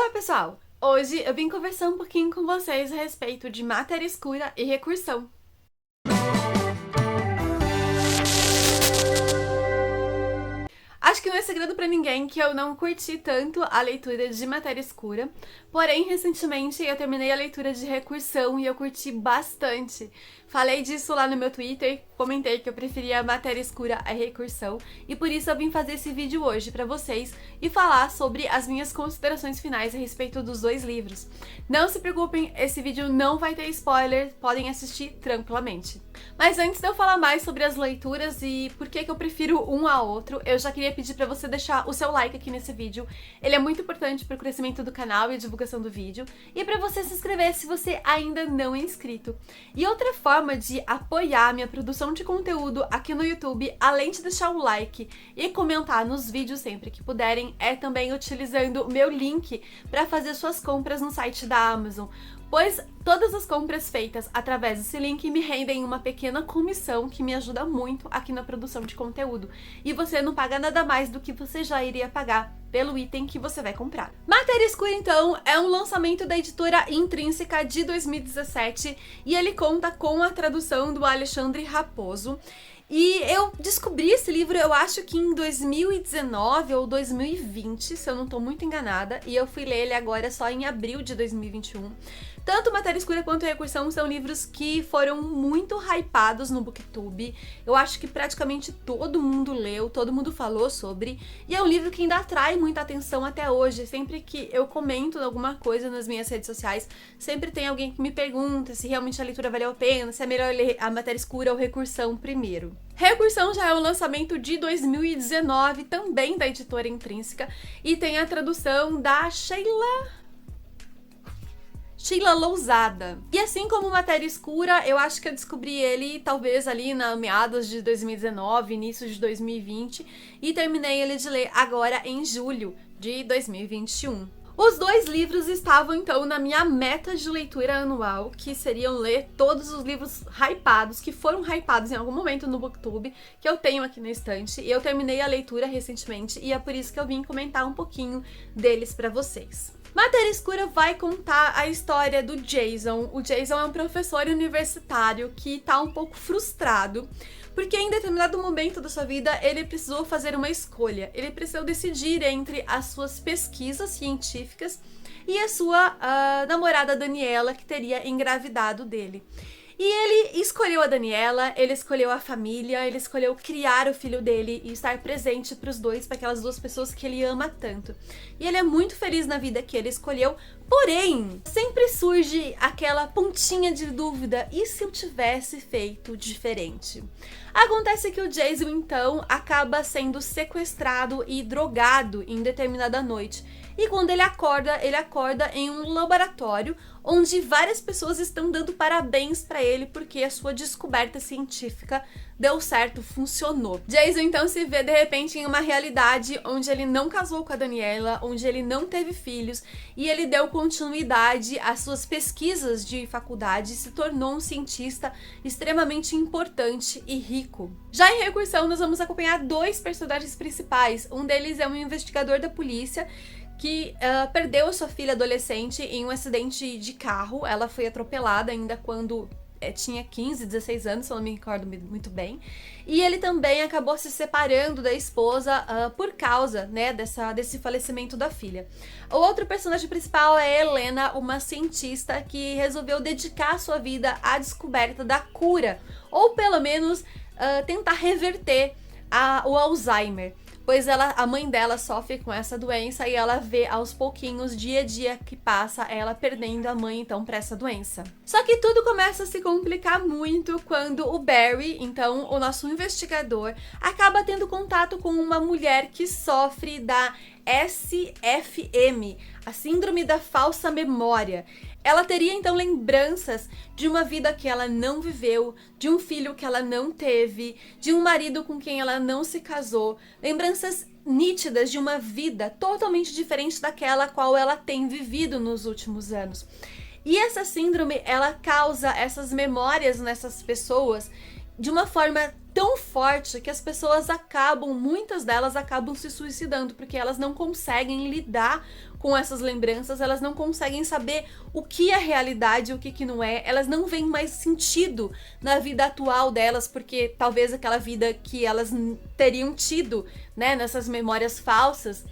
Olá, pessoal! Hoje eu vim conversar um pouquinho com vocês a respeito de matéria escura e recursão. Acho que não é segredo pra ninguém que eu não curti tanto a leitura de matéria escura, porém, recentemente eu terminei a leitura de recursão e eu curti bastante. Falei disso lá no meu Twitter, comentei que eu preferia a matéria escura à recursão e por isso eu vim fazer esse vídeo hoje pra vocês e falar sobre as minhas considerações finais a respeito dos dois livros. Não se preocupem, esse vídeo não vai ter spoiler, podem assistir tranquilamente. Mas antes de eu falar mais sobre as leituras e por que eu prefiro um ao outro, eu já queria pedir pra você deixar o seu like aqui nesse vídeo. Ele é muito importante pro crescimento do canal e a divulgação do vídeo. E pra você se inscrever se você ainda não é inscrito. E outra forma de apoiar a minha produção de conteúdo aqui no YouTube, além de deixar o like e comentar nos vídeos sempre que puderem, é também utilizando o meu link pra fazer suas compras no site da Amazon. Pois todas as compras feitas através desse link me rendem uma pequena comissão que me ajuda muito aqui na produção de conteúdo. E você não paga nada mais do que você já iria pagar pelo item que você vai comprar. Matéria Escura, então, é um lançamento da editora Intrínseca de 2017 e ele conta com a tradução do Alexandre Raposo. E eu descobri esse livro, eu acho que em 2019 ou 2020, se eu não tô muito enganada, e eu fui ler ele agora só em abril de 2021. Tanto Matéria Escura quanto Recursão são livros que foram muito hypados no Booktube. Eu acho que praticamente todo mundo leu, todo mundo falou sobre. E é um livro que ainda atrai muita atenção até hoje. Sempre que eu comento alguma coisa nas minhas redes sociais, sempre tem alguém que me pergunta se realmente a leitura valeu a pena, se é melhor ler a Matéria Escura ou Recursão primeiro. Recursão já é um lançamento de 2019, também da editora Intrínseca, e tem a tradução da Sheila Lousada. E assim como Matéria Escura, eu acho que eu descobri ele talvez ali na meados de 2019, início de 2020, e terminei ele de ler agora em julho de 2021. Os dois livros estavam então na minha meta de leitura anual, que seriam ler todos os livros hypados, que foram hypados em algum momento no Booktube, que eu tenho aqui na estante, e eu terminei a leitura recentemente, e é por isso que eu vim comentar um pouquinho deles pra vocês. Matéria Escura vai contar a história do Jason. O Jason é um professor universitário que tá um pouco frustrado, porque em determinado momento da sua vida ele precisou fazer uma escolha. Ele precisou decidir entre as suas pesquisas científicas e a sua namorada Daniela, que teria engravidado dele. E ele escolheu a Daniela, ele escolheu a família, ele escolheu criar o filho dele e estar presente para os dois, para aquelas duas pessoas que ele ama tanto. E ele é muito feliz na vida que ele escolheu, porém, sempre surge aquela pontinha de dúvida, e se eu tivesse feito diferente? Acontece que o Jason, então, acaba sendo sequestrado e drogado em determinada noite. E quando ele acorda em um laboratório onde várias pessoas estão dando parabéns pra ele porque a sua descoberta científica deu certo, funcionou. Jason então se vê de repente em uma realidade onde ele não casou com a Daniela, onde ele não teve filhos e ele deu continuidade às suas pesquisas de faculdade e se tornou um cientista extremamente importante e rico. Já em Recursão nós vamos acompanhar dois personagens principais. Um deles é um investigador da polícia que perdeu a sua filha adolescente em um acidente de carro. Ela foi atropelada ainda quando tinha 15, 16 anos, se eu não me recordo muito bem. E ele também acabou se separando da esposa por causa, né, desse falecimento da filha. O outro personagem principal é Helena, uma cientista que resolveu dedicar sua vida à descoberta da cura, ou pelo menos tentar reverter o Alzheimer. Pois a mãe dela sofre com essa doença e ela vê aos pouquinhos, dia a dia que passa, ela perdendo a mãe então para essa doença. Só que tudo começa a se complicar muito quando o Barry, então o nosso investigador, acaba tendo contato com uma mulher que sofre da SFM, a síndrome da falsa memória. Ela teria então lembranças de uma vida que ela não viveu, de um filho que ela não teve, de um marido com quem ela não se casou, lembranças nítidas de uma vida totalmente diferente daquela qual ela tem vivido nos últimos anos. E essa síndrome, ela causa essas memórias nessas pessoas de uma forma tão forte que as pessoas muitas delas acabam se suicidando, porque elas não conseguem lidar com essas lembranças, elas não conseguem saber o que é realidade e o que não é, elas não veem mais sentido na vida atual delas, porque talvez aquela vida que elas teriam tido, né, nessas memórias falsas,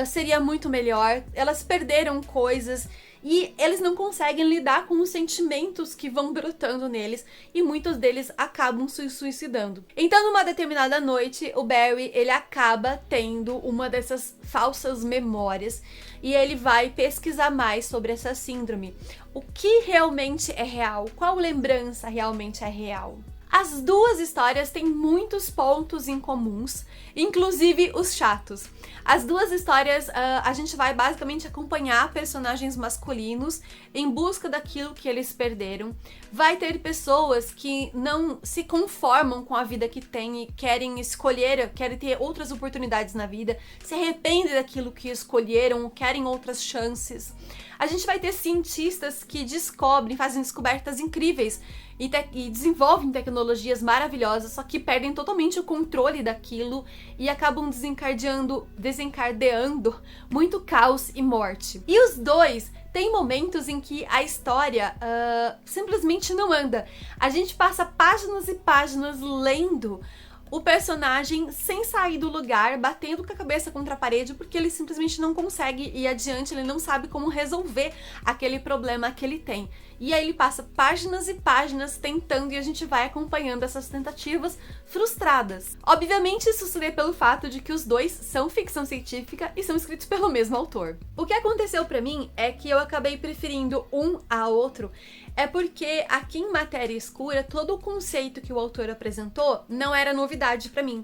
seria muito melhor. Elas perderam coisas e eles não conseguem lidar com os sentimentos que vão brotando neles e muitos deles acabam se suicidando. Então, numa determinada noite, o Barry, ele acaba tendo uma dessas falsas memórias e ele vai pesquisar mais sobre essa síndrome. O que realmente é real? Qual lembrança realmente é real? As duas histórias têm muitos pontos em comuns, inclusive os chatos. As duas histórias, a gente vai basicamente acompanhar personagens masculinos em busca daquilo que eles perderam. Vai ter pessoas que não se conformam com a vida que têm e querem escolher, querem ter outras oportunidades na vida, se arrependem daquilo que escolheram, querem outras chances. A gente vai ter cientistas que descobrem, fazem descobertas incríveis e desenvolvem tecnologias maravilhosas, só que perdem totalmente o controle daquilo e acabam desencadeando muito caos e morte. E os dois têm momentos em que a história simplesmente não anda. A gente passa páginas e páginas lendo o personagem sem sair do lugar, batendo com a cabeça contra a parede, porque ele simplesmente não consegue ir adiante, ele não sabe como resolver aquele problema que ele tem. E aí ele passa páginas e páginas tentando e a gente vai acompanhando essas tentativas frustradas. Obviamente isso se dê pelo fato de que os dois são ficção científica e são escritos pelo mesmo autor. O que aconteceu pra mim é que eu acabei preferindo um ao outro, é porque aqui em Matéria Escura, todo o conceito que o autor apresentou não era novidade pra mim.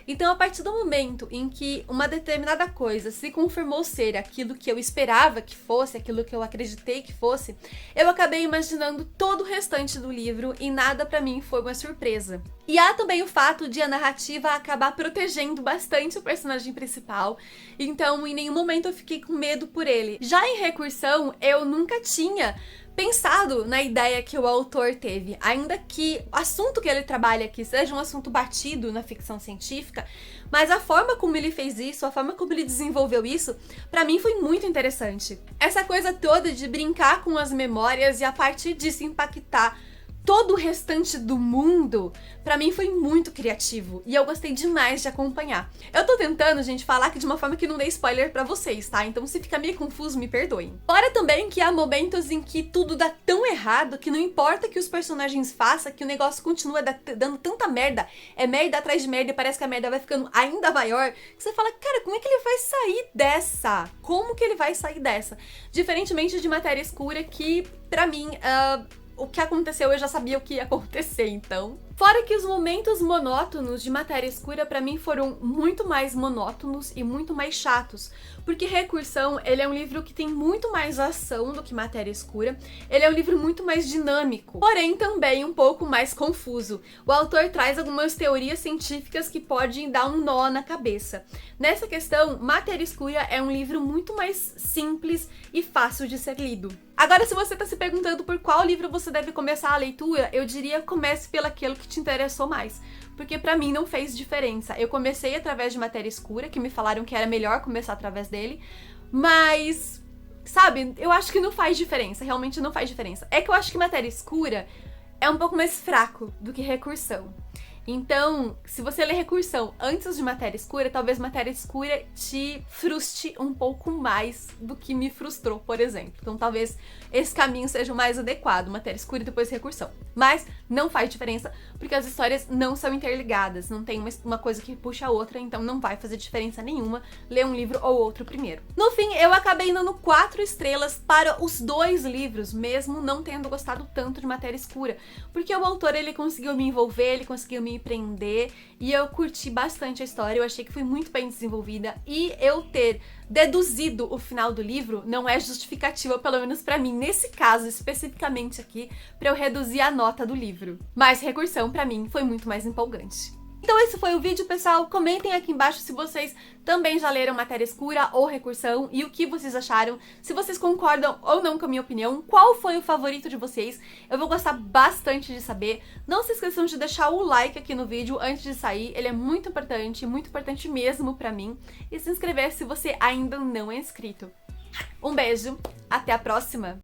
Então, a partir do momento em que uma determinada coisa se confirmou ser aquilo que eu esperava que fosse, aquilo que eu acreditei que fosse, eu acabei imaginando todo o restante do livro e nada pra mim foi uma surpresa. E há também o fato de a narrativa acabar protegendo bastante o personagem principal, então em nenhum momento eu fiquei com medo por ele. Já em Recursão, eu nunca tinha pensado na ideia que o autor teve, ainda que o assunto que ele trabalha aqui seja um assunto batido na ficção científica, mas a forma como ele fez isso, a forma como ele desenvolveu isso, pra mim foi muito interessante. Essa coisa toda de brincar com as memórias e a partir disso impactar todo o restante do mundo, pra mim foi muito criativo e eu gostei demais de acompanhar. Eu tô tentando, gente, falar aqui de uma forma que não dê spoiler pra vocês, tá? Então se fica meio confuso, me perdoem. Fora também que há momentos em que tudo dá tão errado que não importa que os personagens façam, que o negócio continua dando tanta merda, é merda atrás de merda e parece que a merda vai ficando ainda maior, que você fala, cara, como é que ele vai sair dessa? Como que ele vai sair dessa? Diferentemente de Matéria Escura, que pra mim, o que aconteceu eu já sabia o que ia acontecer, então. Fora que os momentos monótonos de Matéria Escura pra mim foram muito mais monótonos e muito mais chatos, porque Recursão, ele é um livro que tem muito mais ação do que Matéria Escura, ele é um livro muito mais dinâmico, porém também um pouco mais confuso. O autor traz algumas teorias científicas que podem dar um nó na cabeça. Nessa questão, Matéria Escura é um livro muito mais simples e fácil de ser lido. Agora, se você tá se perguntando por qual livro você deve começar a leitura, eu diria comece pelaquele que te interessou mais, porque pra mim não fez diferença. Eu comecei através de Matéria Escura, que me falaram que era melhor começar através dele, mas, sabe, eu acho que não faz diferença, realmente não faz diferença. É que eu acho que Matéria Escura é um pouco mais fraco do que Recursão. Então, se você ler Recursão antes de Matéria Escura, talvez Matéria Escura te frustre um pouco mais do que me frustrou, por exemplo. Então, talvez esse caminho seja o mais adequado, Matéria Escura e depois Recursão. Mas não faz diferença, porque as histórias não são interligadas, não tem uma coisa que puxa a outra, então não vai fazer diferença nenhuma ler um livro ou outro primeiro. No fim, eu acabei dando 4 estrelas para os 2 livros, mesmo não tendo gostado tanto de Matéria Escura, porque o autor, ele conseguiu me envolver, ele conseguiu me prender e eu curti bastante a história, eu achei que foi muito bem desenvolvida e eu ter deduzido o final do livro não é justificativa, pelo menos pra mim, nesse caso especificamente aqui, pra eu reduzir a nota do livro. Mas Recursão pra mim foi muito mais empolgante. Então esse foi o vídeo, pessoal. Comentem aqui embaixo se vocês também já leram Matéria Escura ou Recursão e o que vocês acharam, se vocês concordam ou não com a minha opinião, qual foi o favorito de vocês. Eu vou gostar bastante de saber. Não se esqueçam de deixar o like aqui no vídeo antes de sair, ele é muito importante mesmo pra mim. E se inscrever se você ainda não é inscrito. Um beijo, até a próxima!